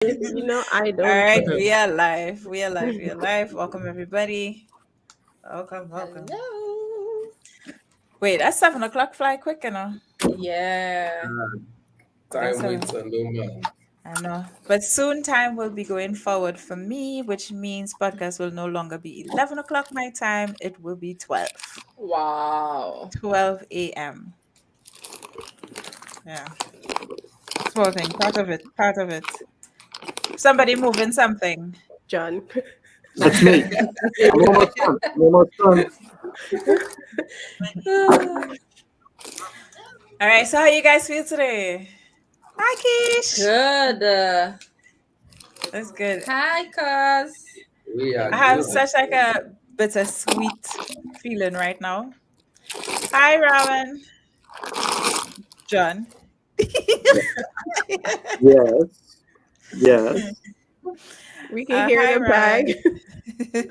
I don't. All right, we are live. We are live. We are live. Welcome, everybody. Welcome. Hello. Wait, that's 7 o'clock. Fly quick, you know. Yeah. Time waits on no man. I know. But soon time will be going forward for me, which means podcast will no longer be 11 o'clock my time. It will be 12. Wow. 12 a.m. Yeah. Small thing. Part of it. Part of it. Somebody moving something. John. That's me. I'm almost done. All right. So how you guys feel today? Hi, Keish. Good. That's good. Hi, cuz. We are I have good. such like a bittersweet feeling right now. Hi, Rowan. John. Yes. We can hear hi, the bag.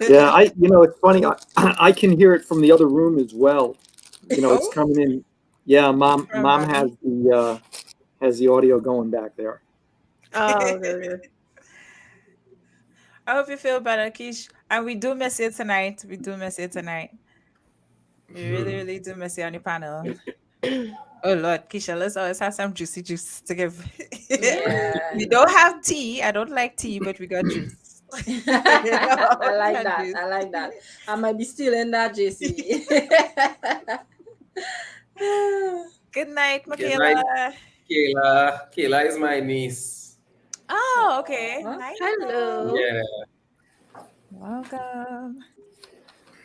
Yeah. It's funny. I can hear it from the other room as well. It's coming in. Yeah, mom has the audio going back there. Oh, good. I hope you feel better, Keish. And we do miss you tonight. We really, really do miss you on the panel. Oh Lord, Keisha, let's always have some juicy juice to give. Yeah. We don't have tea. I don't like tea, but we got juice. I like that. I might be still in that, JC. Good night, Good Michaela. night. Kayla is my niece. Oh, okay. Huh? Nice. Hello. Yeah. Welcome.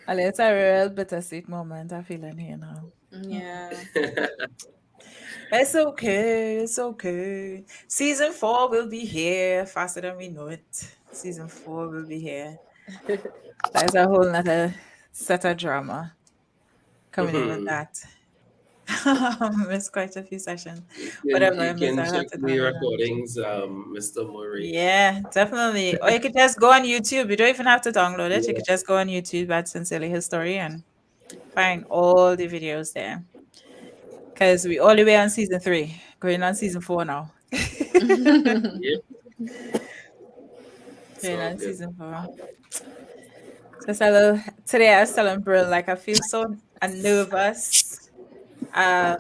Well, it's a real bittersweet moment. I feel in here now. Yeah. It's okay. It's okay. Season 4 will be here faster than we know it. Season 4 will be here. There's a whole nother set of drama coming in with that. It's quite a few sessions. Whatever, You Miss, can I have check to the turn it on. recordings, Mr. Murray. Yeah, definitely. Or you could just go on YouTube. You don't even have to download it. You could just go on YouTube at Sincerely History and find all the videos there. Because we all the way on season 3, going on season 4 now. Yeah. Going on good. season 4. So today I was telling Brill, like I feel so nervous. I'm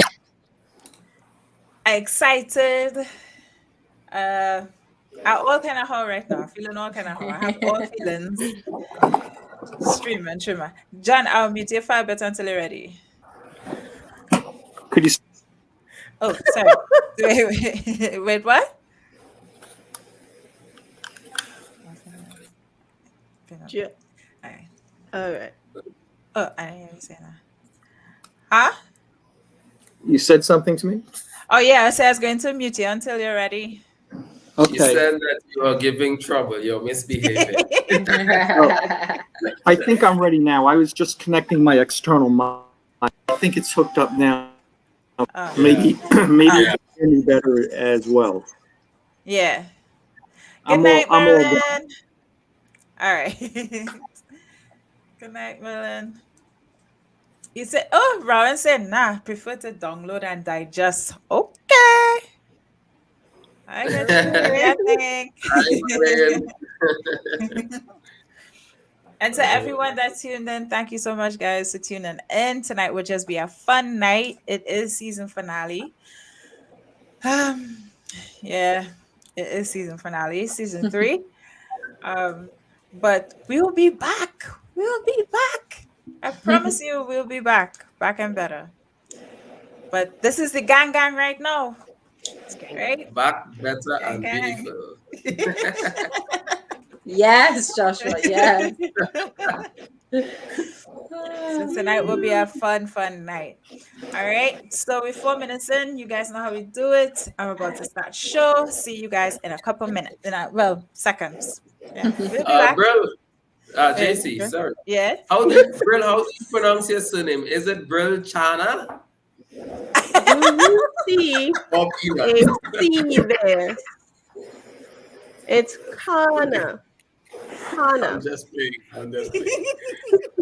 excited. I all kind of how right now. I'm feeling all kind of how. I have all feelings. Stream and trimmer. John, I'll mute your file better until you're ready. Could you? Oh, sorry. Wait, what? Yeah. Alright. All right. Oh, I didn't hear you say that. Huh? You said something to me? Oh, yeah. I said I was going to mute you until you're ready. You Okay. said that you are giving trouble. You're misbehaving. I think I'm ready now. I was just connecting my external mic. I think it's hooked up now. Oh, Maybe Yeah. you can hear me better as well. yeah. Good I'm night, all Merlin. All right. Good night, Merlin. You said, oh, Rowan said, nah, prefer to download and digest. Okay. I get you. And to everyone that tuned in, thank you so much, guys, for tuning in. Tonight will just be a fun night. It is season finale. Yeah, it is season finale, season 3. But we will be back. We will be back. I promise you, we'll be back and better. But this is the gang right now. Right? Back better and Gang. beautiful. Yes, Joshua. Yes. So tonight will be a fun night. All right. So we're 4 minutes in. You guys know how we do it. I'm about to start show. See you guys in a couple minutes. Seconds. Yeah. We'll be back. Brill. JC, sorry. Yeah. How do you pronounce your surname? Is it Brill Chana? You see Or a Peanut? C there. It's Kana. I'm just playing.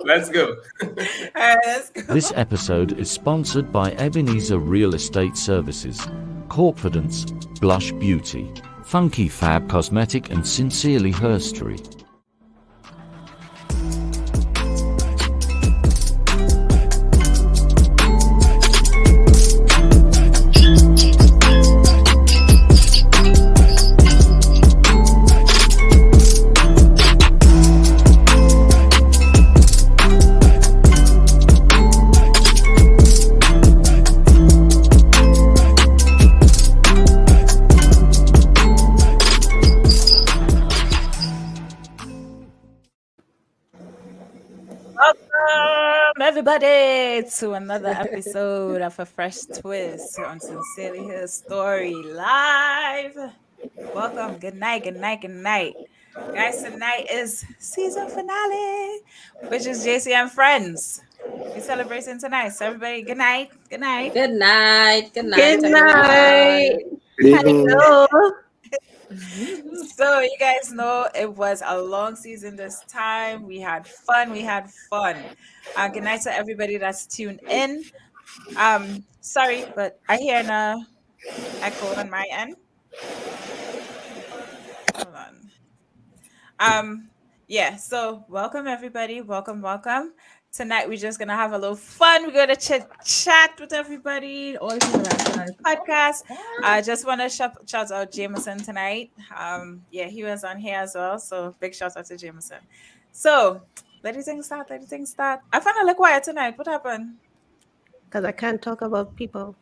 Let's go. All right, let's go. This episode is sponsored by Ebenezer Real Estate Services. Confidence, Blush Beauty. Funky Fab Cosmetic and Sincerely Herstory. Welcome, everybody, to another episode of A Fresh Twist on Sincerely His Story Live. Welcome. Good night, good night, good night. Guys, tonight is season finale, which is JC and Friends. We're celebrating tonight. So, everybody, good night. Good night. Good night. Good night. Good everyone. night. Good evening. Hello. So you guys know it was a long season this time. We had fun. Good night to everybody that's tuned in. Sorry, but I hear an echo on my end. Hold on. Yeah, so welcome everybody. Welcome. Tonight we're just gonna have a little fun. We're gonna chat with everybody, all the people that's on the podcast. I just want to shout out Jameson tonight. Yeah, he was on here as well. So big shout out to Jameson. So let things start. I found a little quiet tonight. What happened? Because I can't talk about people.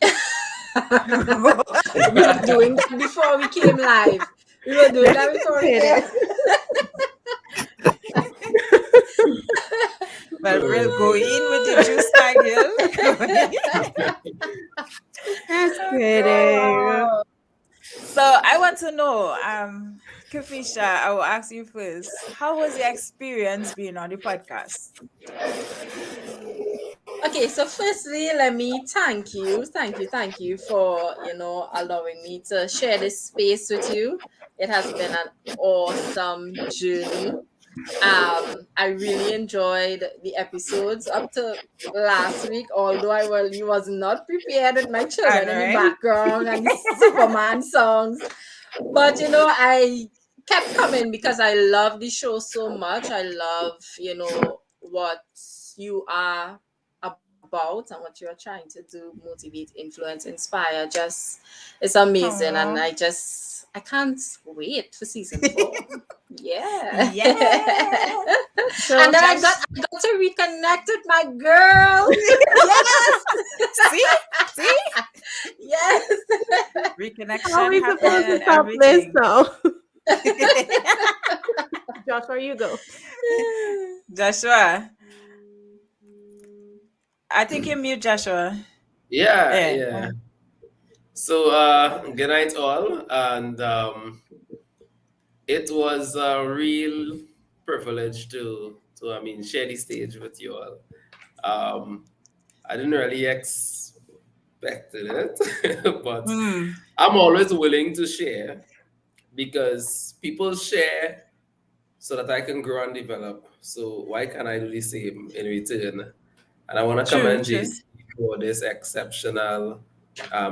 We were doing that before we came live. Well, we'll go in with the juice bag. That's kidding. So I want to know, Kafisha, I will ask you first. How was your experience being on the podcast? Okay, so firstly, let me thank you for allowing me to share this space with you. It has been an awesome journey. I really enjoyed the episodes up to last week, although I was not prepared with my children in the background and the Superman songs. But I kept coming because I love the show so much. I love, what you are about and what you are trying to do, motivate, influence, inspire. Just it's amazing. Aww. And I can't wait for season 4. Yeah. So And then I got to reconnect with my girl. Yes. See? Yes. Reconnection. how are we supposed to stop this now? Joshua, you go. Joshua. I think you mute Joshua. Yeah. So good night all, and it was a real privilege to share the stage with you all. I didn't really expect it, but I'm always willing to share because people share so that I can grow and develop. So why can't I do the same in return? And I want to commend JC for this exceptional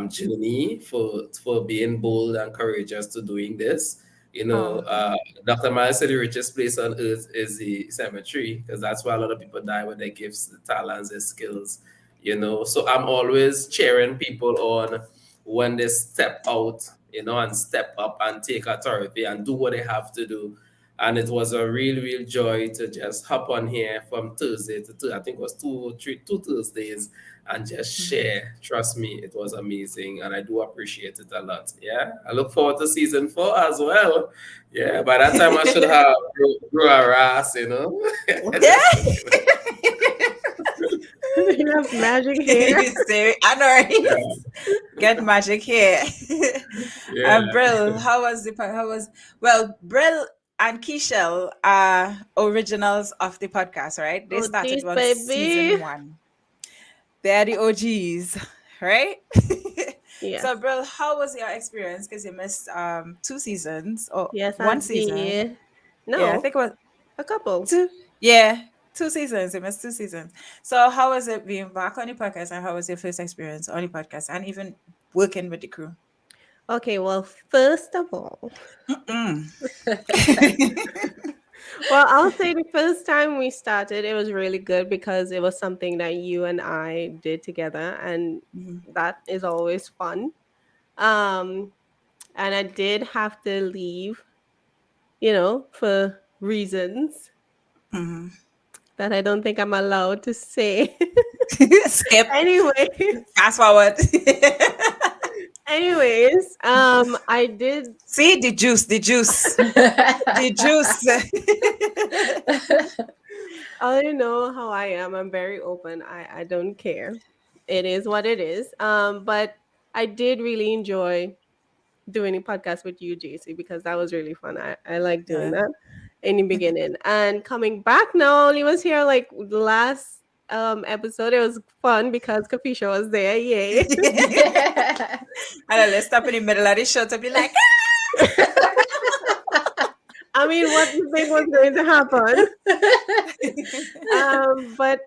journey, for being bold and courageous to doing this. Dr. Miles said the richest place on earth is the cemetery, because that's where a lot of people die, with their gifts, the talents, their skills. So I'm always cheering people on when they step out, and step up and take authority and do what they have to do. And it was a real joy to just hop on here from Thursday to I think it was two Thursdays, and just share. Trust me, it was amazing, and I do appreciate it a lot. Yeah, I look forward to season 4 as well. Yeah, by that time I should have grew a ass, You have magic hair. I know, right? Get magic hair. Brill, how was Brill and Keishel are originals of the podcast, right? They started on season 1. They're the OGs, right? Yeah. So, Brill, how was your experience? Because you missed 2 seasons or Yes, one season. No, Yeah, I think it was a couple. 2. Yeah, 2 seasons. You missed 2 seasons. So, how was it being back on the podcast, and how was your first experience on the podcast, and even working with the crew? Okay, well, first of all, Mm-mm. well, I'll say the first time we started, it was really good because it was something that you and I did together, and Mhm. that is always fun. Um, and I did have to leave, for reasons Mhm. that I don't think I'm allowed to say. Skip. Anyway, Fast forward. I did. See the juice, the juice, the juice. I don't know how I am. I'm very open. I don't care. It is what it is. But I did really enjoy doing a podcast with you, JC, because that was really fun. I like doing Yeah. that in the beginning. And coming back now, I only was here like the last episode. It was fun because Kafisha was there. Yay. And let's stop in the middle of the show to be like, I mean, what do you think was going to happen? But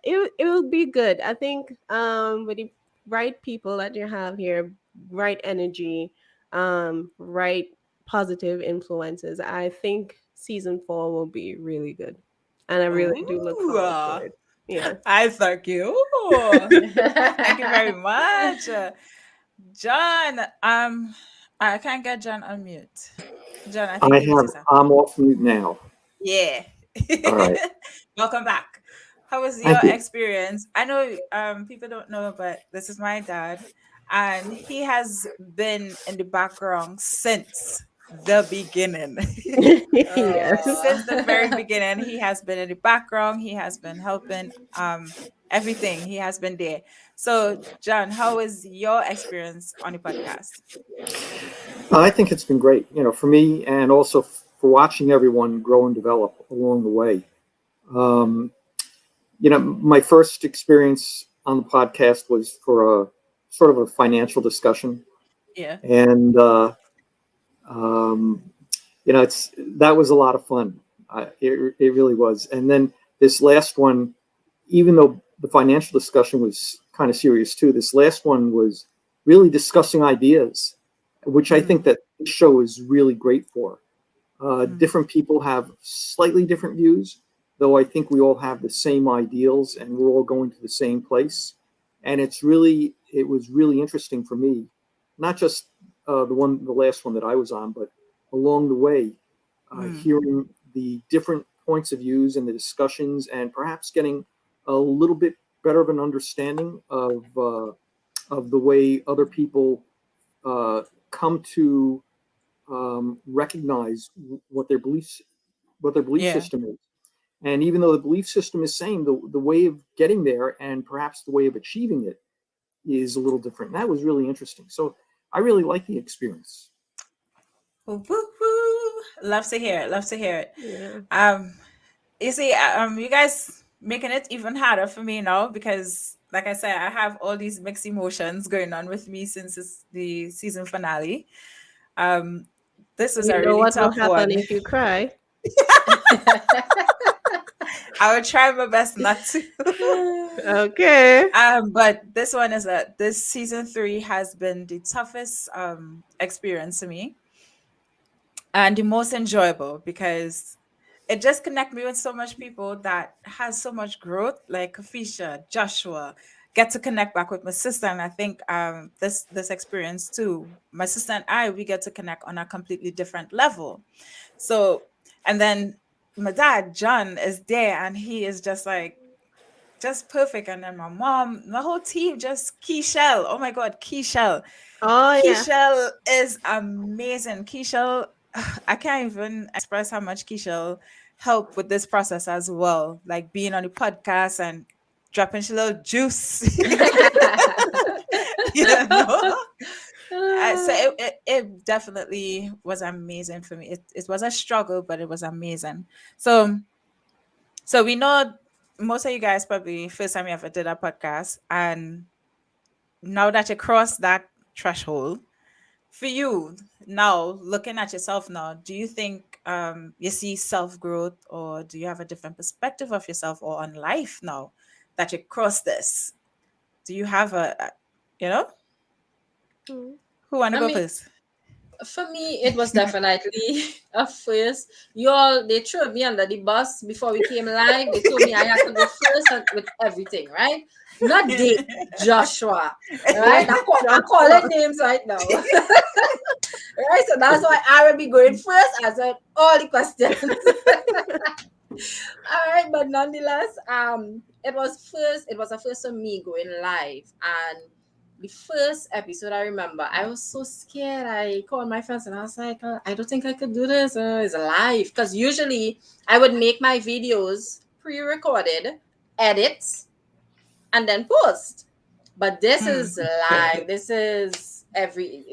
it will be good. I think with the right people that you have here, right energy, right positive influences, I think season 4 will be really good. And I really do look ooh, forward to it. Yeah. I thank you. Thank you very much. John, I can't get John on mute. John, I think you need to say something. I'm off mute now. Yeah. All right. Welcome back. How was Thank your you. experience? I know people don't know, but this is my dad, and he has been in the background since the beginning. Yes. Since the very beginning, he has been in the background. He has been helping everything. He has been there. So, John, how was your experience on the podcast? I think it's been great, for me and also for watching everyone grow and develop along the way. My first experience on the podcast was for a sort of a financial discussion, Yeah. and that was a lot of fun. It really was. And then this last one, even though the financial discussion was kind of serious too, this last one was really discussing ideas, which I think that this show is really great for. Different people have slightly different views, though I think we all have the same ideals and we're all going to the same place. And it was really interesting for me, not just the last one that I was on, but along the way, hearing the different points of views and the discussions, and perhaps getting a little bit better of an understanding of the way other people come to recognize what their belief Yeah. system is. And even though the belief system is same, the way of getting there and perhaps the way of achieving it is a little different. And that was really interesting. So I really like the experience. Woo, woo, woo. Love to hear it. Love to hear it. Yeah. You see, you guys making it even harder for me now because, like I said, I have all these mixed emotions going on with me since it's the season finale. This was You a know really what will tough happen one. if you cry? I will try my best not to. Okay. But this one is this season 3 has been the toughest experience to me and the most enjoyable because it just connect me with so much people that has so much growth, like Kafisha, Joshua. Get to connect back with my sister, and I think this experience too. My sister and I, we get to connect on a completely different level. So, and then my dad, John, is there, and he is just perfect. And then my mom, my whole team, just Keishel. Oh my God, Keishel. Oh yeah. Keishel is amazing. Keishel, I can't even express how much Keishel helped with this process as well. Like being on the podcast and dropping a little juice. You know? So it definitely was amazing for me. It was a struggle, but it was amazing. So we know most of you guys probably first time you ever did a podcast, and now that you crossed that threshold, for you now, looking at yourself now, do you think you see self growth, or do you have a different perspective of yourself or on life now that you crossed this? Do you have a you know? Mm. Who want to I go mean, first? For me, it was definitely a first. Y'all, they threw me under the bus before we came live. They told me I had to go first with everything, right? Not Dave, Joshua, right? I call their names right now. Right? So that's why I will be going first, answering all the questions. All right, but nonetheless, it was a first for me going live. And the first episode, I remember I was so scared. I called my friends and I was like, I don't think I could do this. It's live. Because usually I would make my videos pre-recorded, edit, and then post. But this is live. This is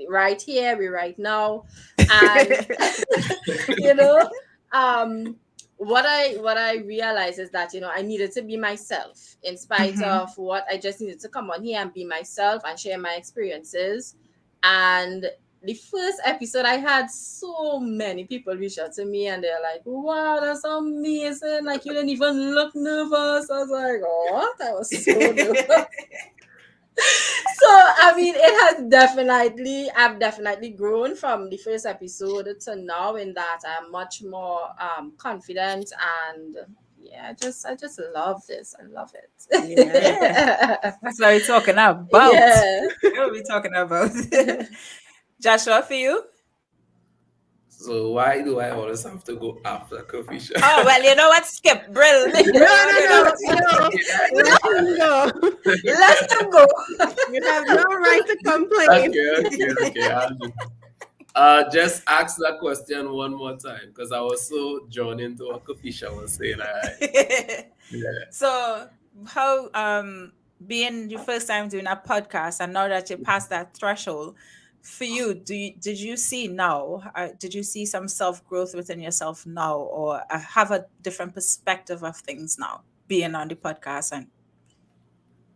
right here, right now. And you know, what I realized is that, you know, I needed to be myself in spite of what. I just needed to come on here and be myself and share my experiences. And the first episode, I had so many people reach out to me and they're like, wow, that's amazing. Like, you didn't even look nervous. I was like, what? I was so nervous. So I mean, I've definitely grown from the first episode to now, in that I'm much more confident, and yeah, I just love this. I love it. Yeah. That's what we're talking about. Yeah. What are we talking about? Joshua, for you? So why do I always have to go after Coffee Shop? Oh, well, you know what? Skip, Brill. No. Let him go. Let him go. You have no right to complain. Okay. Just ask that question one more time, because I was so drawn into what Coffee Shop was saying. Yeah. So, how being your first time doing a podcast, and now that you passed that threshold, for you, did you see now? Did you see some self growth within yourself now, or have a different perspective of things now, being on the podcast? And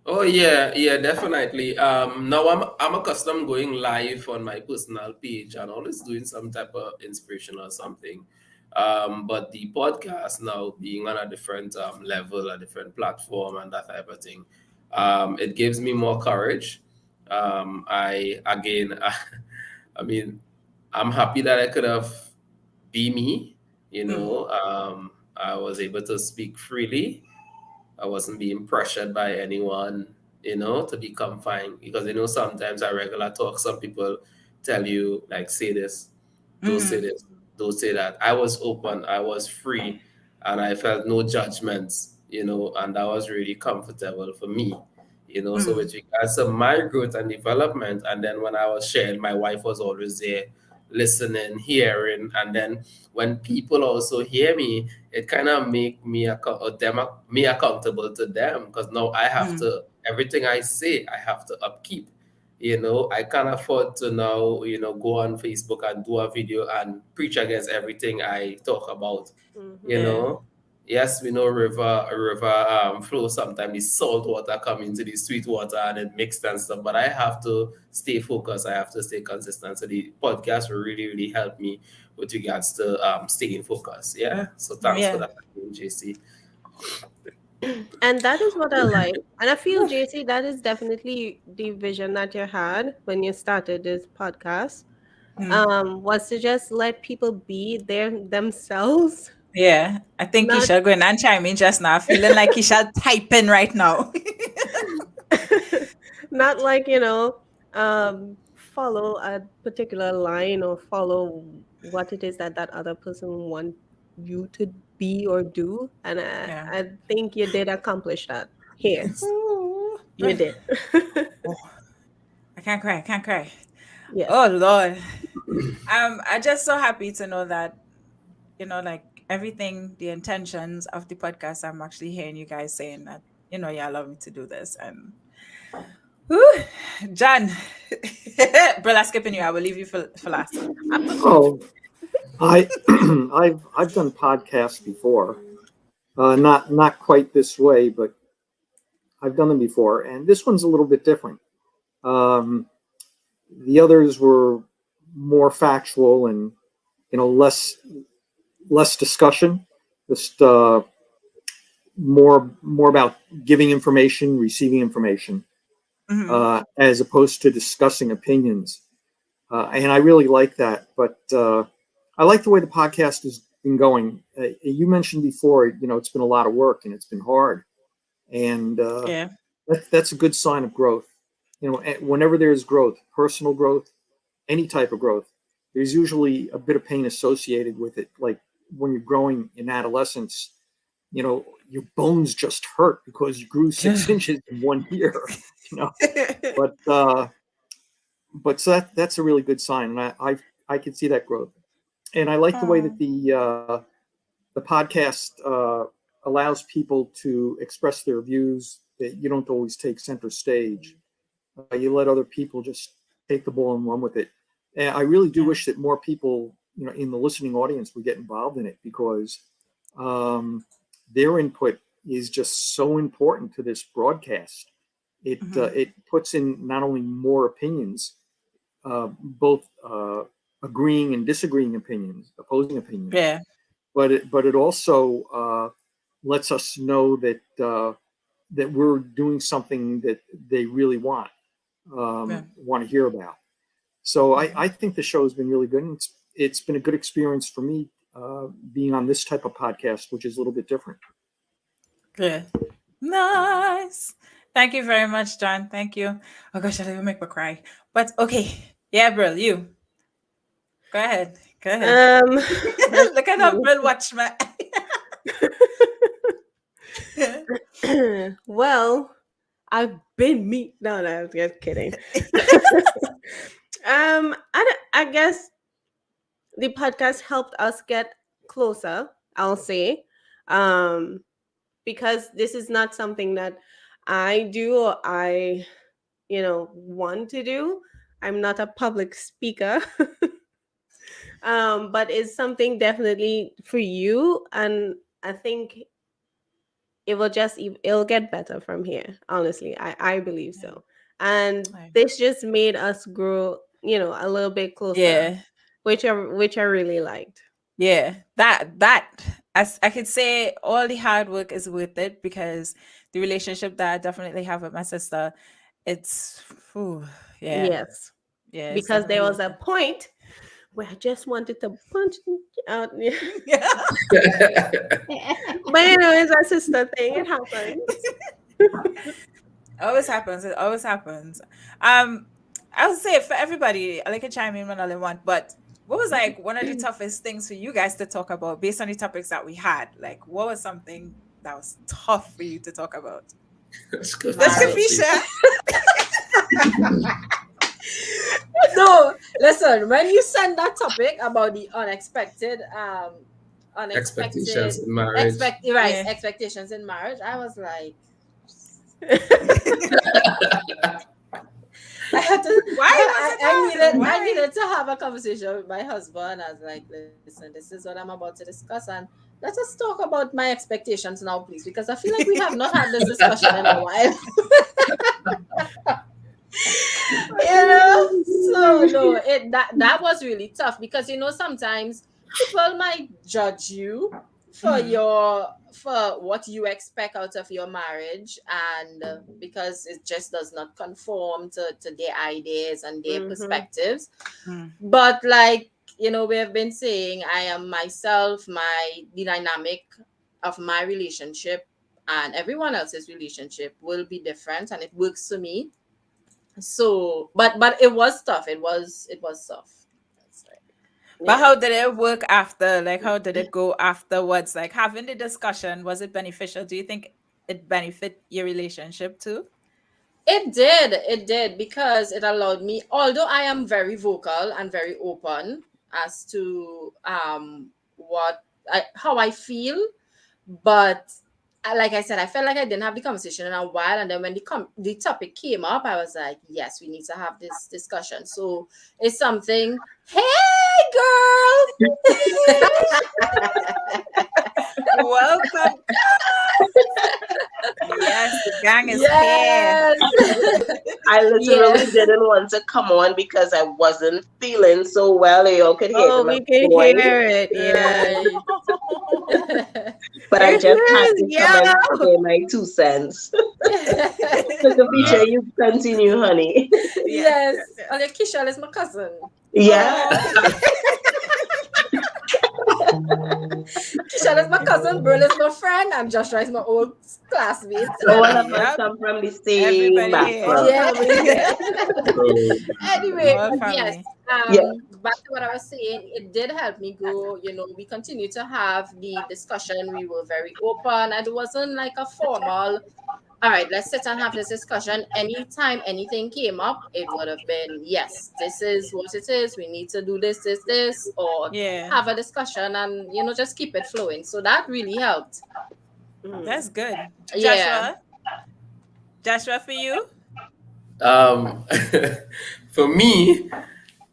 Oh yeah, definitely. Now I'm accustomed going live on my personal page and always doing some type of inspiration or something. But the podcast now being on a different level, a different platform, and that type of thing, it gives me more courage. I mean, I'm happy that I could have be me. You know, I was able to speak freely. I wasn't being pressured by anyone, you know, to become fine. Because, you know, sometimes at regular talk, some people tell you, like, say this, don't say this, don't say that. I was open, I was free, and I felt no judgments, you know, and that was really comfortable for me, you know. So with regards to my growth and development, and then when I was sharing, my wife was always there listening, hearing, and then when people also hear me, it kind of make me accountable to them, because now I have to, everything I say I have to upkeep. You know, I can't afford to now, you know, go on Facebook and do a video and preach against everything I talk about. You know, yes, we know river flow. Sometimes the salt water come into the sweet water and it mixed and stuff. But I have to stay focused. I have to stay consistent. So the podcast will really, really help me with regards to staying focused. Yeah. So thanks for that, JC. And that is what I like. And I feel, JC, that is definitely the vision that you had when you started this podcast. Was to just let people be themselves. Yeah, I think he shall go in and chime in just now, feeling like he shall type in right now. Not like, you know, follow a particular line or follow what it is that other person want you to be or do. And I think you did accomplish that here. You did. I can't cry. Yes. Oh Lord. I'm just so happy to know that, you know, like everything, the intentions of the podcast, I'm actually hearing you guys saying that, you know, you allow me to do this. And John, brother, skipping you, I will leave you for last. Oh, I've done podcasts before, not quite this way, but I've done them before, and this one's a little bit different. The others were more factual and, you know, less discussion, just more about giving information, receiving information, as opposed to discussing opinions. And I really like that. But I like the way the podcast has been going. You mentioned before, it's been a lot of work and it's been hard. And Yeah. that's a good sign of growth. Whenever there's growth, personal growth, any type of growth, there's usually a bit of pain associated with it. Like when you're growing in adolescence, your bones just hurt because you grew 6 inches in 1 year. But so that's a really good sign, and I can see that growth. And I like the way that the podcast allows people to express their views. That you don't always take center stage. You let other people just take the ball and run with it. And I really do wish that more people, in the listening audience would get involved in it, because their input is just so important to this broadcast. It puts in not only more opinions, both agreeing and disagreeing opinions, opposing opinions. Yeah. But it also lets us know that that we're doing something that they really want to hear about. So I think the show has been really good. And it's been a good experience for me being on this type of podcast, which is a little bit different. Good. Nice. Thank you very much, John. Thank you. Oh gosh, that'll make me cry. But okay. Yeah, Brill, you. Go ahead. Look at how Brill watch my Well, I've been meet. No, I'm just kidding. I guess the podcast helped us get closer, I'll say, because this is not something that I do or I want to do. I'm not a public speaker. But it's something definitely for you, and I think it'll get better from here. Honestly, I believe so. And this just made us grow, a little bit closer. Yeah. Which I really liked. Yeah, that as I could say, all the hard work is worth it, because the relationship that I definitely have with my sister, it's Yes. Yeah. Because there was a point where I just wanted to punch out. Yeah. But it's a sister thing. It happens. It always happens. I would say for everybody, I like to chime in when I want, but what was like one of the toughest things for you guys to talk about based on the topics that we had? Like, what was something that was tough for you to talk about? That's good. Let's Kafisha. No, listen, when you send that topic about the unexpected Expectations in marriage. expectations in marriage, I was like, I had to. I needed to have a conversation with my husband. I was like, listen, this is what I'm about to discuss, and let us talk about my expectations now, please, because I feel like we have not had this discussion in a while. So no, that was really tough, because sometimes people might judge you for what you expect out of your marriage, and because it just does not conform to their ideas and their perspectives. But like we have been saying, I am myself, the dynamic of my relationship and everyone else's relationship will be different, and it works for me. So but it was tough. It was tough. But how did it work after? Like, how did it go afterwards? Like, having the discussion, was it beneficial? Do you think it benefit your relationship too? It did, because it allowed me, although I am very vocal and very open as to how I feel, but like I said, I felt like I didn't have the conversation in a while, and then when the topic came up, I was like, yes, we need to have this discussion. So it's something. Hey, girl! Welcome. Yes, the gang is here. I literally didn't want to come on because I wasn't feeling so well. You could hear we can hear it. Yeah. But I just had to come and say my 2 cents. So the feature, you continue, honey. Yes. Okay, Kishal is my cousin. Yeah. Kishal is my cousin, Brill is my friend, and Joshua is my old classmate. All of us Yep. come from the same Everybody here. background. Yeah. Anyway, All but yes, family. Yeah. back to what I was saying, it did help me grow. We continue to have the discussion. We were very open. And it wasn't like a formal, all right, let's sit and have this discussion. Anytime anything came up, it would have been, yes, this is what it is. We need to do this, or Yeah. have a discussion and, just keep it flowing. So that really helped. That's good. Yeah. Joshua, for you? For me,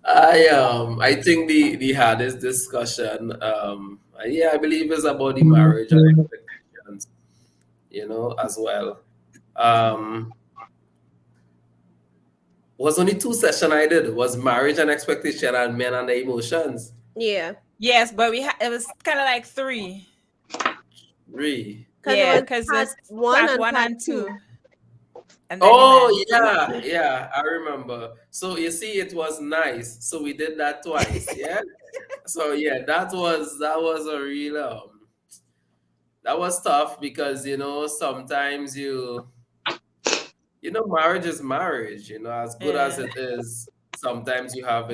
I think the hardest discussion, I believe is about the marriage and expectations, as well. Was only 2 sessions I did, was marriage and expectation and men and the emotions. Yeah. Yes, but it was kind of like 3. Really? Yeah, because because it's one part and 1 part and 2. 2. And then Oh, the yeah, I remember. So you see, it was nice. So we did that twice, yeah. So yeah, that was a real that was tough because sometimes marriage is marriage. As good as Yeah. it is, sometimes you have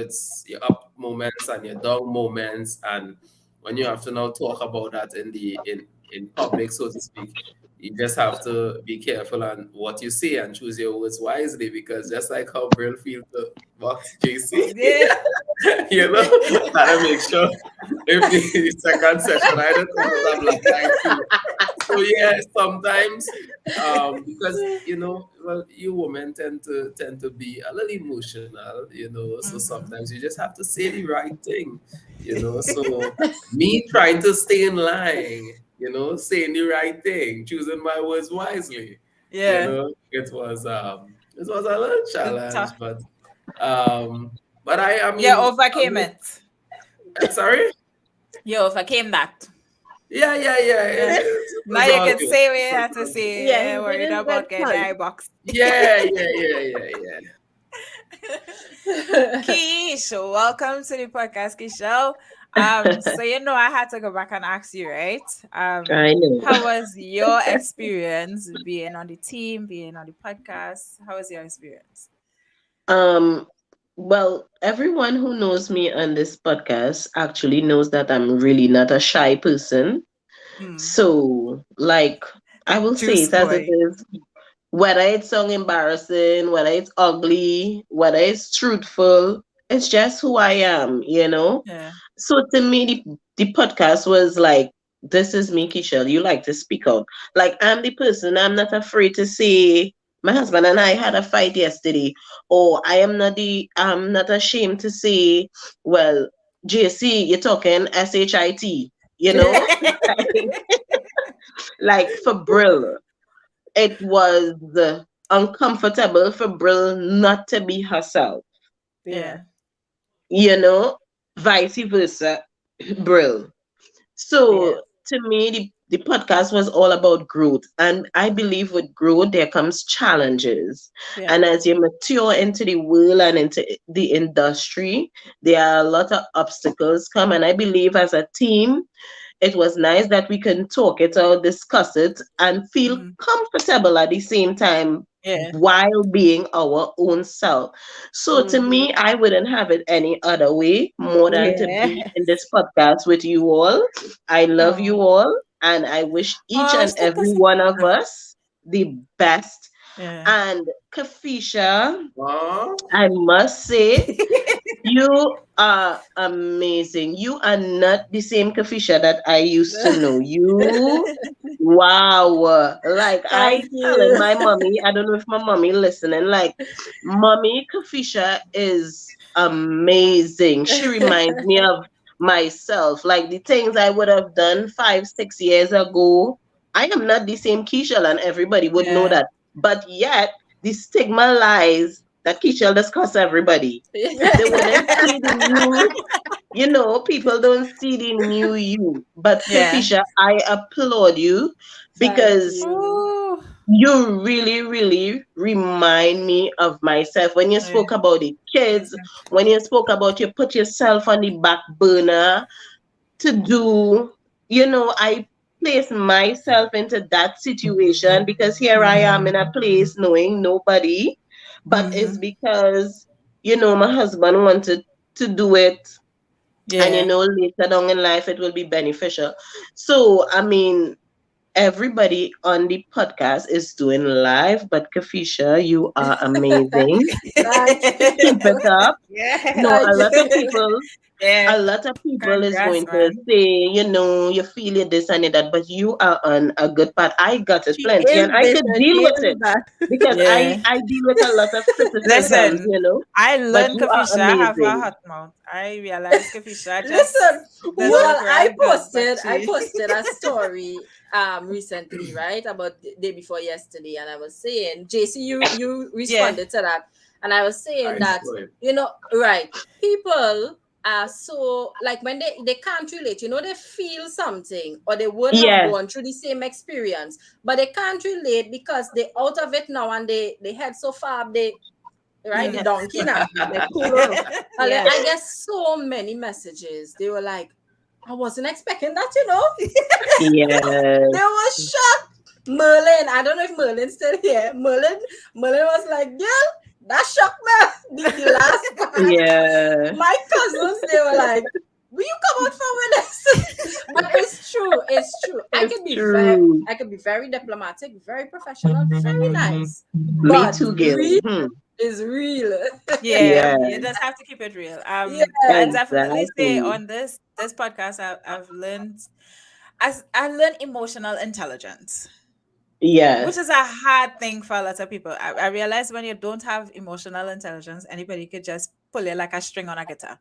your up moments and your down moments, and when you have to now talk about that in public, so to speak, you just have to be careful on what you say and choose your words wisely, because just like how Brill feel to box JC, Yeah. gotta make sure if the second session I don't have like time too. So yeah, sometimes because you women tend to be a little emotional, so sometimes you just have to say the right thing, so me trying to stay in line, saying the right thing, choosing my words wisely. Yeah. It was a little challenge, Tough. but I mean, You overcame it. Sorry? You overcame that. Yeah. Now you can say what you have to say. Yeah, Yeah, he worried didn't about get getting the tongue. eye box. Yeah. Keish, welcome to the podcast, Keisha. So I had to go back and ask you, right? I know. How was your experience being on the team, being on the podcast? How was your experience? Well, everyone who knows me on this podcast actually knows that I'm really not a shy person. So, like, I will say Juice it as it boy. is. Whether it's so embarrassing, whether it's ugly, whether it's truthful, it's just who I am, Yeah. So to me, the podcast was like, this is me, Keisha. You like to speak out. Like, I'm the person, I'm not afraid to say, my husband and I had a fight yesterday. Or I'm not ashamed to say, well, JC, you're talking SHIT, like for Brill. It was uncomfortable for Brill not to be herself. Yeah. Vice versa, Brill. So to me, the podcast was all about growth. And I believe with growth, there comes challenges. Yeah. And as you mature into the world and into the industry, there are a lot of obstacles come. And I believe as a team, it was nice that we can talk it out, discuss it, and feel comfortable at the same time while being our own self. So to me, I wouldn't have it any other way more than to be in this podcast with you all. I love you all, and I wish each and every one of us the best. Yeah. And Kafisha, I must say, you are amazing. You are not the same Kafisha that I used to know. You, wow. Like I telling my mommy, I don't know if my mommy listening, like mommy Kafisha is amazing. She reminds me of myself. Like the things I would have done 5-6 years ago. I am not the same Keisha, and everybody would know that. But yet, the stigma lies that Keisha discuss everybody. They wouldn't see the new, people don't see the new you. But Keisha, I applaud you because you really, really remind me of myself. When you spoke about the kids, when you spoke about you put yourself on the back burner to do, I place myself into that situation because here I am in a place knowing nobody, but it's because, my husband wanted to do it. And later down in life it will be beneficial. So I mean, everybody on the podcast is doing live, but Kafisha, you are amazing. Keep it up. No, a lot of people is going to say, you feel it, this and that, but you are on a good path. I got it She plenty, is and I this could and deal she with is it that. because I deal with a lot of criticism, Listen, I But learned you are Kafisha have a amazing. hot mouth. I realized Kafisha just Listen, doesn't well, I very good, but posted a story recently, right? About the day before yesterday, and I was saying, JC, you responded to that. And I was saying that, right, people are so, like, when they can't relate, they feel something or they would have Yes. gone through the same experience, but they can't relate because they out of it now and they head so far, the donkey now. Like, cool off. And Yes. I get so many messages. They were like, I wasn't expecting that, Yes. They were shocked. Merlin, I don't know if Merlin's still here. Merlin was like, girl, that shocked me. The last part. Yeah. My cousins, they were like, will you come out from with us? But it's true. I could be very diplomatic, very professional, very nice. Me But too, Gail. real is real. yeah, you just have to keep it real. I definitely say Exactly. on this podcast, I've learned I learned emotional intelligence. Yes. Which is a hard thing for a lot of people. I realize when you don't have emotional intelligence, anybody could just pull you like a string on a guitar.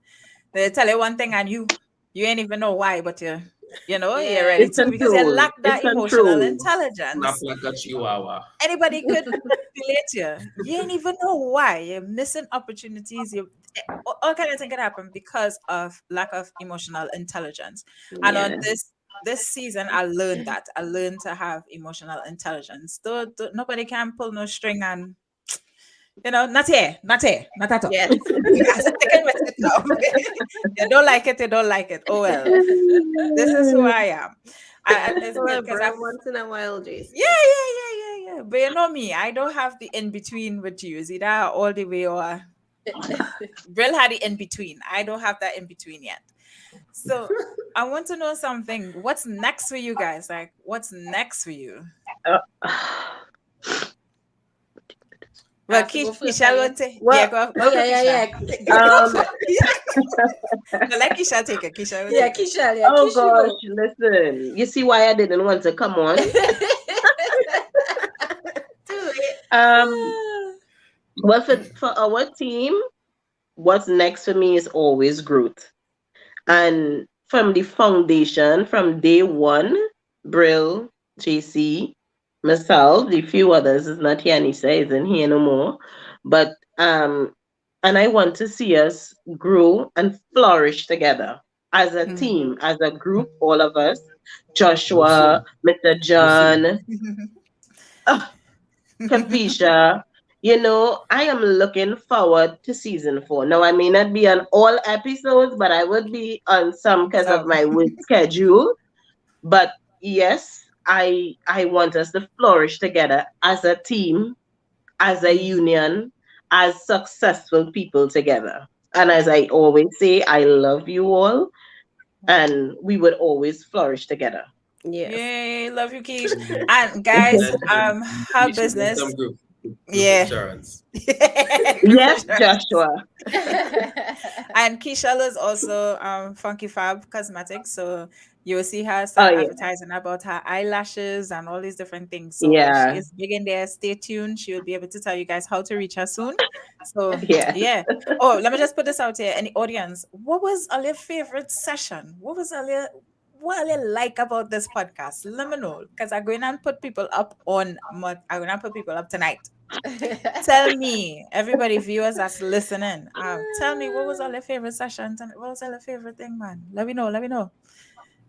They tell you one thing and you ain't even know why, but you're ready It's to because you control. lack that It's emotional control. intelligence. Not like a chihuahua. Anybody could relate you. You ain't even know why. You're missing opportunities. All kind of things can happen because of lack of emotional intelligence. And on this season, I learned that. I learned to have emotional intelligence. Nobody can pull no string and not here, not at all. Yes. You don't like it, you don't like it. Oh well. This is who I am. And it's good because once in a while, Jason. Yeah. But you know me, I don't have the in between with you. It's either all the way or Brill had the in between. I don't have that in between yet. So I want to know something. What's next for you guys? Like, what's next for you? Well, Keisha will take. Yeah, go. Yeah. Let Keisha take it. Keisha will Yeah, take it. Keisha. Oh Keisha gosh, go. listen. You see why I didn't want to come on? Well, for our team, what's next for me is always growth. And from the foundation, from day one, Brill, JC, myself, the few others is not here, Anissa isn't here no more. But and I want to see us grow and flourish together as a team, as a group, all of us. Joshua, Mr. John, Kafisha. I am looking forward to season 4. Now, I may not be on all episodes, but I would be on some because of my work schedule. But yes, I want us to flourish together as a team, as a union, as successful people together. And as I always say, I love you all, and we would always flourish together. Yes. Yay, love you, Keish. And guys, her business. Yeah. Insurance. Yes, Joshua. And Keisha is also Funky Fab Cosmetics, so you will see her start advertising about her eyelashes and all these different things. So she is big in there. Stay tuned. She will be able to tell you guys how to reach her soon. So yeah. Oh, let me just put this out here. Any audience, what was your favorite session? What you like about this podcast? Let me know, because I'm going to put people up tonight. Tell me, everybody, viewers that's listening, tell me what was all your favorite sessions and what was all your favorite thing, man. Let me know.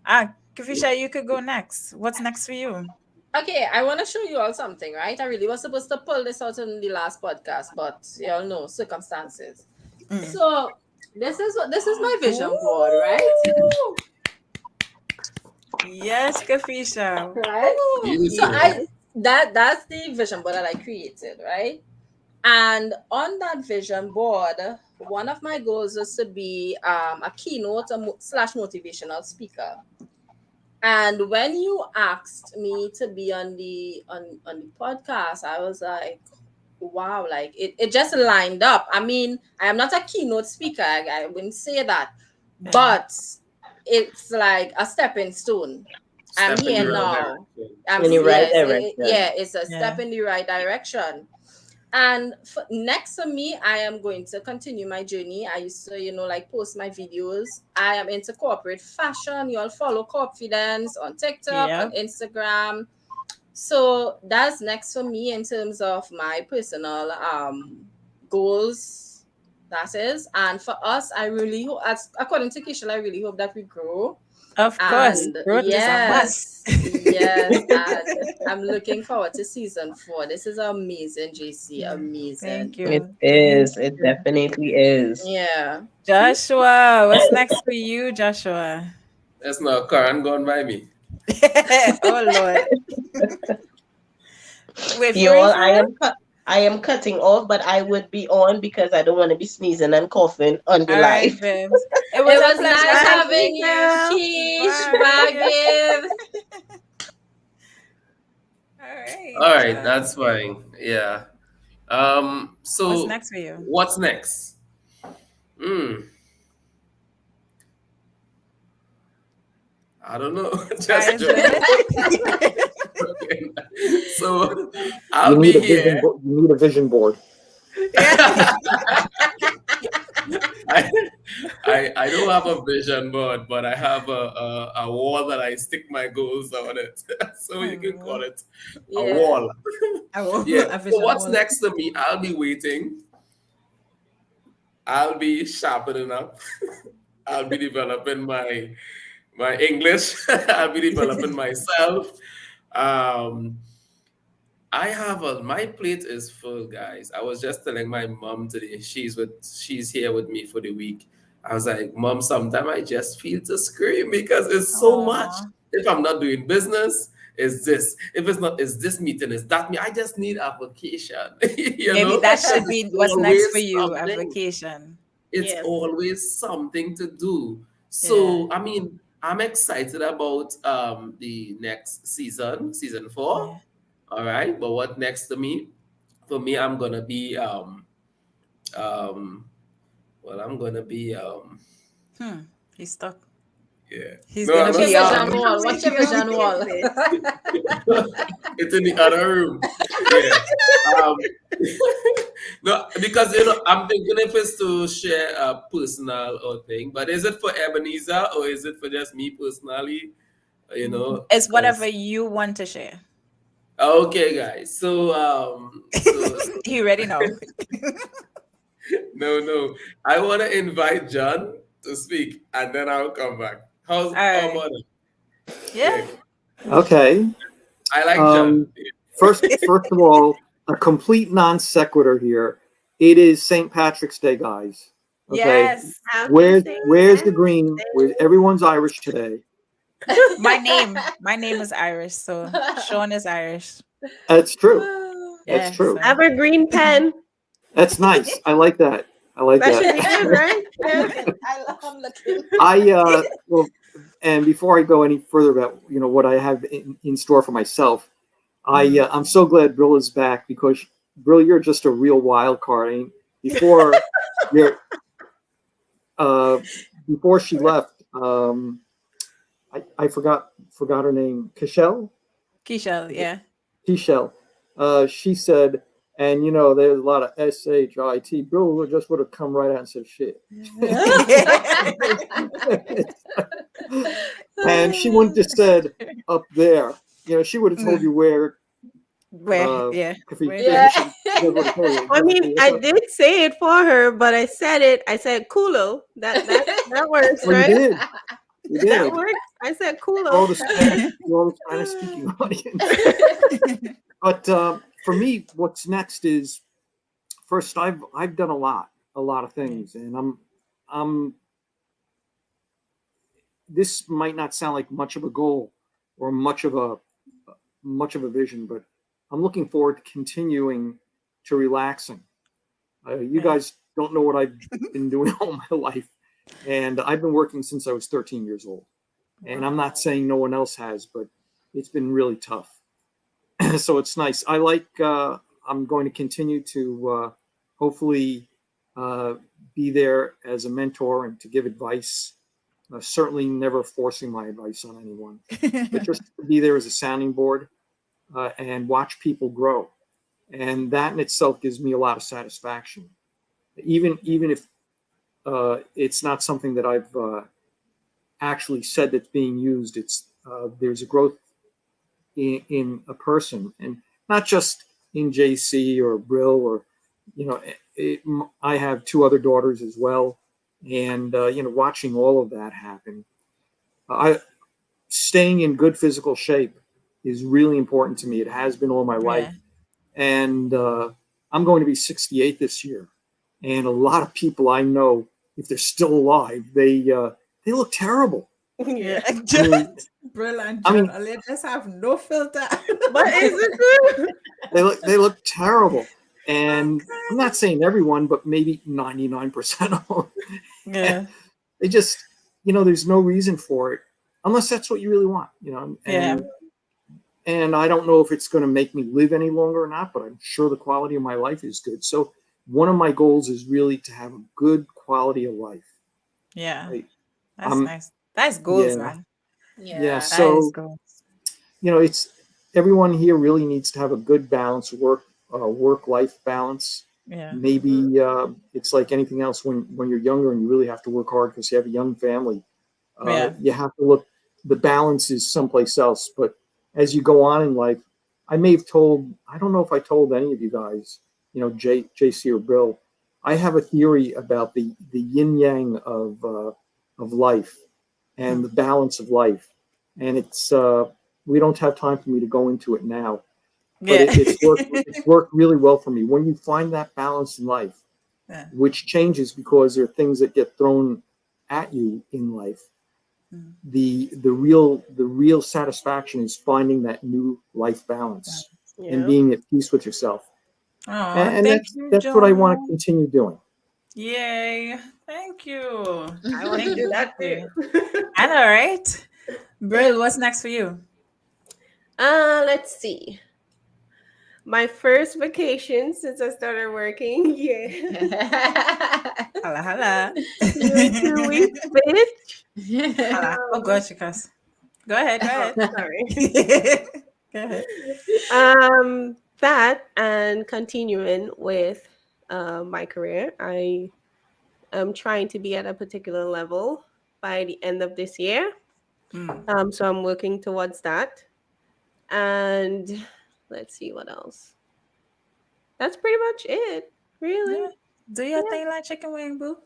Kafisha, you could go next. What's next for you? Okay, I want to show you all something, right? I really was supposed to pull this out in the last podcast, but you all know circumstances. So this is my vision board, right? Yes, Kafisha. Right. So that's the vision board that I created, right? And on that vision board, one of my goals is to be a keynote slash motivational speaker. And when you asked me to be on the podcast, I was like, wow, like it just lined up. I mean, I am not a keynote speaker, I wouldn't say that, but it's like a stepping stone. I'm here now. In the right direction. It's a step in the right direction. And next to me, I am going to continue my journey. I used to, like post my videos. I am into corporate fashion. You all follow Corpfidence on TikTok, on Instagram. So that's next for me in terms of my personal goals. That is. And for us, I really hope, according to Kishel, I really hope that we grow. Of course. Yes. And I'm looking forward to season 4. This is amazing, JC. Amazing. Thank you. It is. It definitely is. Yeah. Joshua, what's next for you, Joshua? That's not Karen gone by me. Oh Lord. Wait, Y'all, I am cutting off, but I would be on because I don't want to be sneezing and coughing on the live. It It was nice having you, Keish. Bye, babe. All right, that's fine. Yeah. So what's next for you? What's next? I don't know. Just joking. Okay. So I'll be here. You need a vision board. I don't have a vision board, but I have a wall that I stick my goals on it. So you can call it a wall. Yeah. So what's next to me? I'll be waiting. I'll be sharpening up. I'll be developing my English. I'll be developing myself. My plate is full, guys. I was just telling my mom today, she's here with me for the week. I was like, Mom, sometimes I just feel to scream because it's so much. If I'm not doing business, it's this. If it's not, it's this meeting, it's that meeting. I just need a vacation. Maybe that should be what's next for you, a vacation. It's always something to do. So, I mean, I'm excited about the next season 4. Yeah. All right, but what next to me? For me, I'm gonna be He's stuck. Yeah. He's gonna be vision wall. What's your vision wall? It's in the other room. Yeah. No, because I'm thinking if it's to share a personal or thing, but is it for Ebenezer or is it for just me personally? It's whatever you want to share. Okay, guys. So You already know. No. I want to invite John to speak, and then I'll come back. How about it? Yeah. Okay. I like John. First of all, a complete non sequitur here. It is St. Patrick's Day, guys. Okay. Yes. Where's the green? Everyone's Irish today. My name is Irish, so Sean is Irish. That's true. That's true. So. Evergreen pen. That's nice. I like that. That should be good, right? I'm looking. Well, and before I go any further about what I have in store for myself, I'm so glad Brill is back because Brill, you're just a real wild card. Before she left, I forgot her name. Kishel, yeah. Kishel. She said, and there's a lot of SHIT. Bill just would have come right out and said shit. And she wouldn't have said up there. She would have told you where. Yeah. I mean, I did say it for her, but I said Kulo. That works, Well, right? you did. You That did. works. I said cool. All the Spanish speaking audience. But for me, what's next is first. I've done a lot of things, and I'm. This might not sound like much of a goal or much of a vision, but I'm looking forward to continuing to relaxing. You guys don't know what I've been doing all my life, and I've been working since I was 13 years old. And I'm not saying no one else has, but it's been really tough. So it's nice. I'm going to continue to hopefully be there as a mentor and to give advice. Certainly never forcing my advice on anyone, but just to be there as a sounding board and watch people grow. And that in itself gives me a lot of satisfaction. Even if it's not something that I've actually said that's being used, it's there's a growth in a person, and not just in JC or Brill or, I have 2 other daughters as well. And, watching all of that happen, staying in good physical shape is really important to me. It has been all my life. And I'm going to be 68 this year. And a lot of people I know, if they're still alive, they look terrible. Yeah. Brill and John, they just have no filter. But is it true? They look terrible. And I'm not saying everyone, but maybe 99% of them. Yeah. They just, there's no reason for it unless that's what you really want, And I don't know if it's going to make me live any longer or not, but I'm sure the quality of my life is good. So one of my goals is really to have a good quality of life. Yeah. Right? That's nice. That's goals, man. Yeah. So, it's everyone here really needs to have a good balance, work-life balance. Yeah. Maybe it's like anything else when you're younger and you really have to work hard because you have a young family. You have to look, the balance is someplace else. But as you go on in life, I don't know if I told any of you guys, JC or Bill, I have a theory about the yin yang of life and the balance of life. And it's, we don't have time for me to go into it now. But it's worked really well for me. When you find that balance in life, which changes because there are things that get thrown at you in life, the real satisfaction is finding that new life balance and being at peace with yourself. And that's what I want to continue doing. Yay! Thank you. I want to do that too. I know, right? Brill, what's next for you? Let's see. My first vacation since I started working. Hala, hala. 2 weeks, bitch. Hala. Oh gosh, Chikas. Go ahead. Sorry. Go ahead. That and continuing with my career. I am trying to be at a particular level by the end of this year. So I'm working towards that. And let's see what else. That's pretty much it, really. Yeah. Do your thing like chicken wing, boo.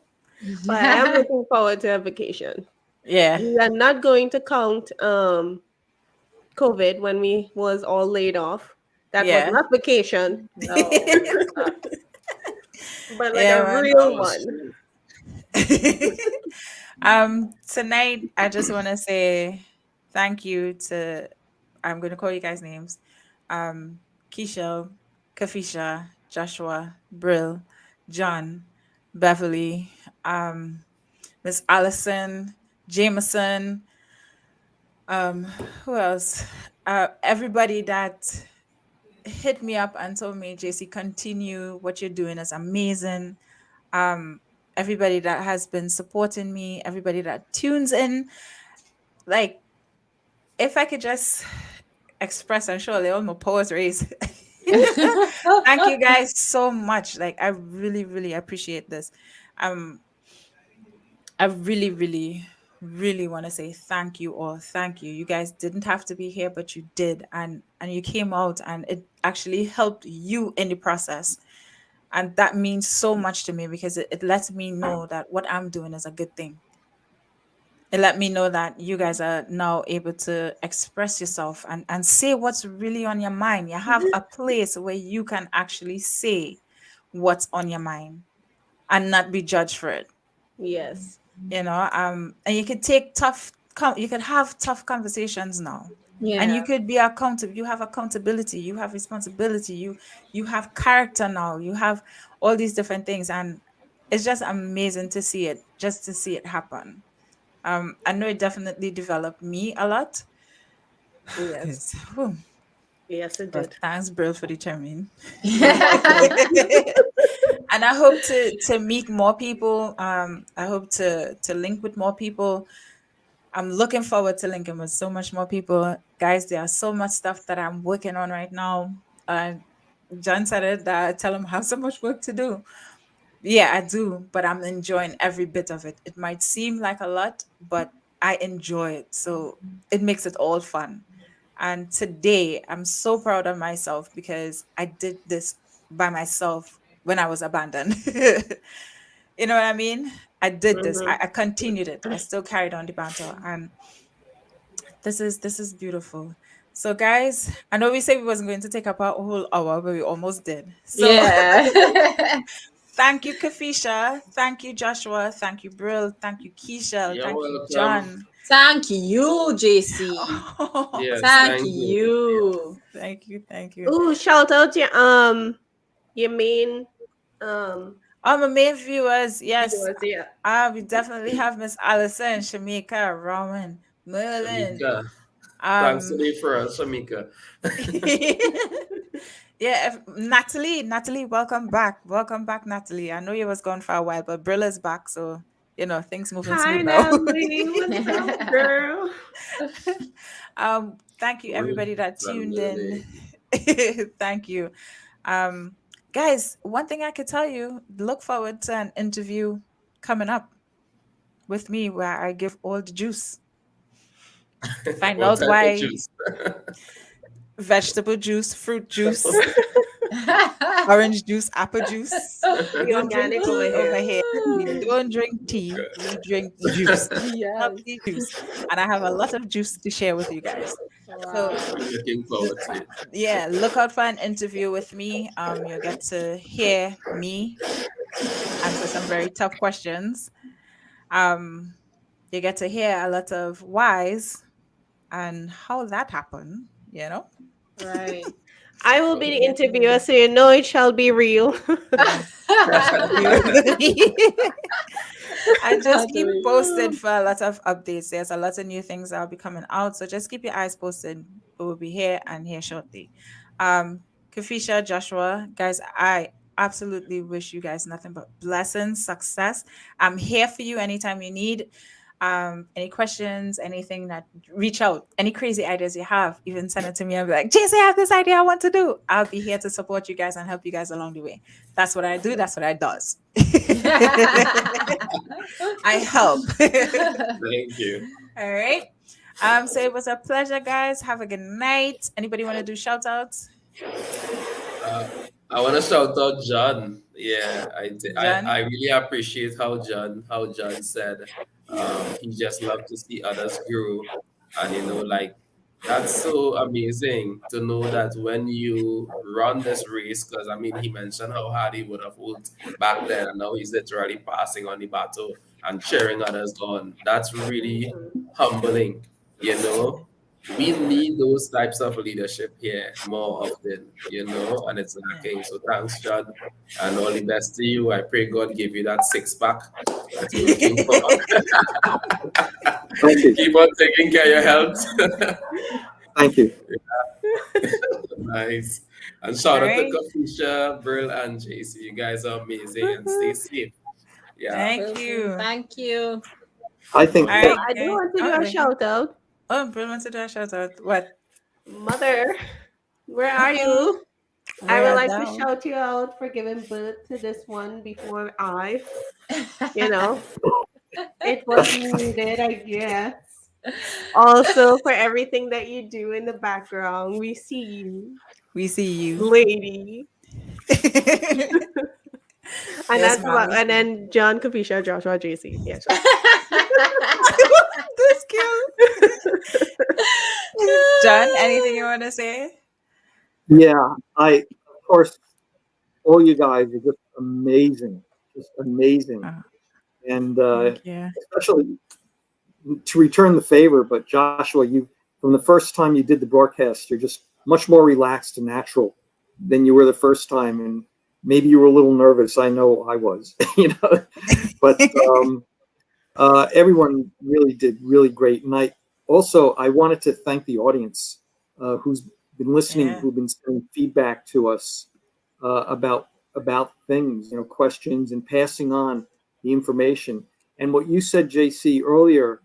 But I am looking forward to a vacation. Yeah. We are not going to count COVID when we was all laid off. That was not vacation. No. But like a real one. Tonight I just want to say thank you to, I'm going to call you guys names, Keisha, Kafisha, Joshua, Brill, John, Beverly, Miss Allison, Jameson, who else? Everybody that hit me up and told me, JC, continue, what you're doing is amazing. Everybody that has been supporting me, everybody that tunes in, like, if I could just express, I'm sure all my powers raised. Thank you guys so much. Like, I really, really appreciate this. I really, really, really want to say thank you all. Thank you. You guys didn't have to be here, but you did, and you came out, and it actually helped you in the process. And that means so much to me because it lets me know that what I'm doing is a good thing. It let me know that you guys are now able to express yourself and say what's really on your mind. You have a place where you can actually say what's on your mind and not be judged for it. Yes. And you could you could have tough conversations now. And you could be accountable. You have accountability, you have responsibility, you have character now, you have all these different things. And it's just amazing to see it, just to see it happen. I know it definitely developed me a lot. Yes. Whew. Yes, it But did. thanks, Brill, for determining. And I hope to meet more people. I hope to link with more people. I'm looking forward to linking with so much more people. Guys, there's so much stuff that I'm working on right now. John said it, that I tell him I have so much work to do. Yeah, I do, but I'm enjoying every bit of it. It might seem like a lot, but I enjoy it. So it makes it all fun. And today, I'm so proud of myself because I did this by myself when I was abandoned. You know what I mean? I did this. I continued it. I still carried on the banter, and this is beautiful. So, guys, I know we said we wasn't going to take up a whole hour, but we almost did. So, thank you, Kafisha. Thank you, Joshua. Thank you, Brill. Thank you, Keisha. You're Thank you, welcome. John. Thank you, JC. Yes, Thank you. Thank you. Thank you. Ooh, shout out your main My main viewers, yes. viewers, yeah. We definitely have Miss Allison, Shamika, Rowan, Merlin. Shamika. Thanks today for us, Shamika. Yeah, Natalie, welcome back. Welcome back, Natalie. I know you was gone for a while, but Brilla's back, so things moving Hi, smooth now. Natalie. What's up, girl? Thank you everybody that tuned in. Thank you. Guys, one thing I could tell you, look forward to an interview coming up with me where I give all the juice. Find out why Juice? vegetable juice, fruit juice, orange juice, apple juice. We don't drink Organic tea over over here. We don't drink tea. We drink juice. Healthy juice. And I have a lot of juice to share with you guys. So Looking forward to it. yeah, look out for an interview with me. You'll get to hear me answer some very tough questions. You get to hear a lot of whys and how that happened, Right. I will be the interviewer, so you know it shall be real. And just keep posted for a lot of updates. There's a lot of new things that'll be coming out, so just keep your eyes posted. We will be here and here shortly. Kafisha, Joshua, guys, I absolutely wish you guys nothing but blessings, success. I'm here for you anytime you need. Any questions, anything, that reach out, any crazy ideas you have, even send it to me and be like, JC, I have this idea I want to do. I'll be here to support you guys and help you guys along the way. That's what I do. That's what I does. I help. Thank you. All right. So it was a pleasure, guys. Have a good night. Anybody want to do shout outs? I want to shout out John. Yeah, John? I really appreciate how John said he just loved to see others grow, and like that's so amazing to know that when you run this race, because he mentioned how hard he would have worked back then, and now he's literally passing on the baton and cheering others on. That's really humbling. We need those types of leadership here more often, and it's lacking. So thanks, John, and all the best to you. I pray God give you that six-pack that you're looking for. Thank you. Keep on taking care of your health. Thank you. Nice. And shout out Alright. to Kafisha, Brill, and JC. You guys are amazing, and stay safe. Yeah. Thank you. Thank you. I think All right. I do want to do a shout out. Oh, Brill wants to do a shout out. What? Mother, where are you? I Where would like thou? to shout you out for giving birth to this one before it was needed, I guess. Also, for everything that you do in the background, we see you, We see you. lady. And Yes, that's mommy. and then John, Kapisha, Joshua, JC. Yes. That's cute. John, anything you want to say? Yeah, of course, all you guys are just amazing, Oh, and thank you. especially to return the favor. But Joshua, you from the first time you did the broadcast, you're just much more relaxed and natural than you were the first time, and maybe you were a little nervous. I know I was, but everyone really did really great. And I wanted to thank the audience who's been listening, Yeah. who've been sending feedback to us about things, questions, and passing on the information. And what you said, JC, earlier,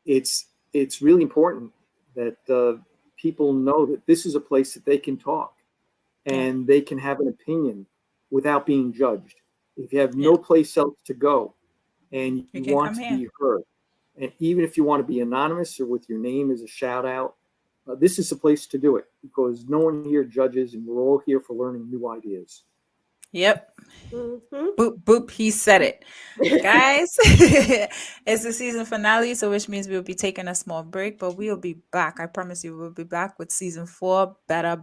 it's really important that people know that this is a place that they can talk and they can have an opinion without being judged. If you have no place else to go and you can want come to here. be heard, and even if you want to be anonymous or with your name as a shout out, this is a place to do it because no one here judges and we're all here for learning new ideas. Yep. Mhm. Boop, boop. He said it. Guys, it's the season finale, so which means we'll be taking a small break, but we'll be back. I promise you, we'll be back with season 4. Better.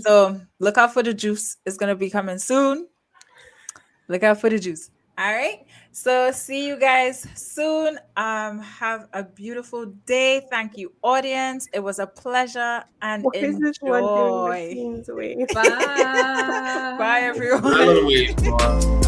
So look out for the juice. It's going to be coming soon. Look out for the juice. All right. So see you guys soon. Have a beautiful day. Thank you, audience. It was a pleasure and Why is this one doing the enjoy. scenes away? Bye. Bye, everyone. Run away, boy.